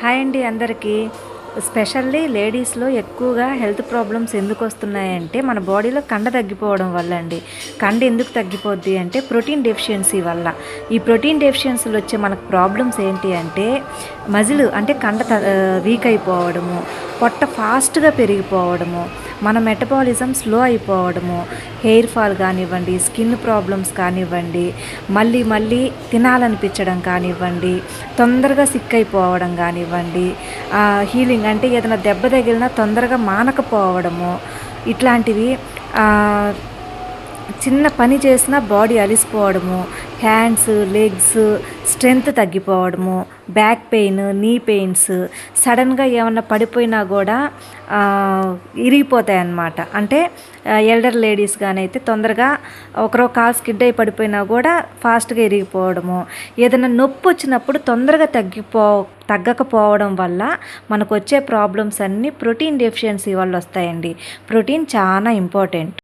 Hi అండి అందరికీ. Specially లేడీస్‌లో ఎక్కువగా హెల్త్ ప్రాబ్లమ్స్ ఎందుకు వస్తున్నాయంటే, మన బాడీలో కండ తగ్గిపోవడం వల్ల అండి. కండ ఎందుకు తగ్గిపోద్ది అంటే, ప్రోటీన్ డెఫిషియన్సీ వల్ల. ఈ ప్రోటీన్ డెఫిషియన్సీలో వచ్చే మనకు ప్రాబ్లమ్స్ ఏంటి అంటే, మజిల్ అంటే వీక్ అయిపోవడము, పొట్ట ఫాస్ట్‌గా పెరిగిపోవడము, మన మెటబాలిజం స్లో అయిపోవడము, హెయిర్ ఫాల్ కానివ్వండి, స్కిన్ ప్రాబ్లమ్స్ కానివ్వండి, మళ్ళీ మళ్ళీ తినాలనిపించడం కానివ్వండి, తొందరగా సిక్ అయిపోవడం కానివ్వండి, హీలింగ్ అంటే ఏదైనా దెబ్బ తగిలినా తొందరగా మానకపోవడము, ఇట్లాంటివి. చిన్న పని చేసినా బాడీ అలిసిపోవడము, హ్యాండ్స్, లెగ్స్ స్ట్రెంగ్త్ తగ్గిపోవడము, బ్యాక్ పెయిన్, నీ పెయిన్స్, సడన్గా ఏమన్నా పడిపోయినా కూడా ఇరిగిపోతాయి అన్నమాట. అంటే ఎల్డర్ లేడీస్ కానీ అయితే తొందరగా ఒకరో కాలు స్కిడ్ అయి పడిపోయినా కూడా ఫాస్ట్గా ఇరిగిపోవడము, ఏదైనా నొప్పి వచ్చినప్పుడు తొందరగా తగ్గకపోవడం వల్ల మనకు వచ్చే ప్రాబ్లమ్స్ అన్నీ ప్రోటీన్ డెఫిషియన్సీ వల్ల వస్తాయండి. ప్రోటీన్ చాలా ఇంపార్టెంట్.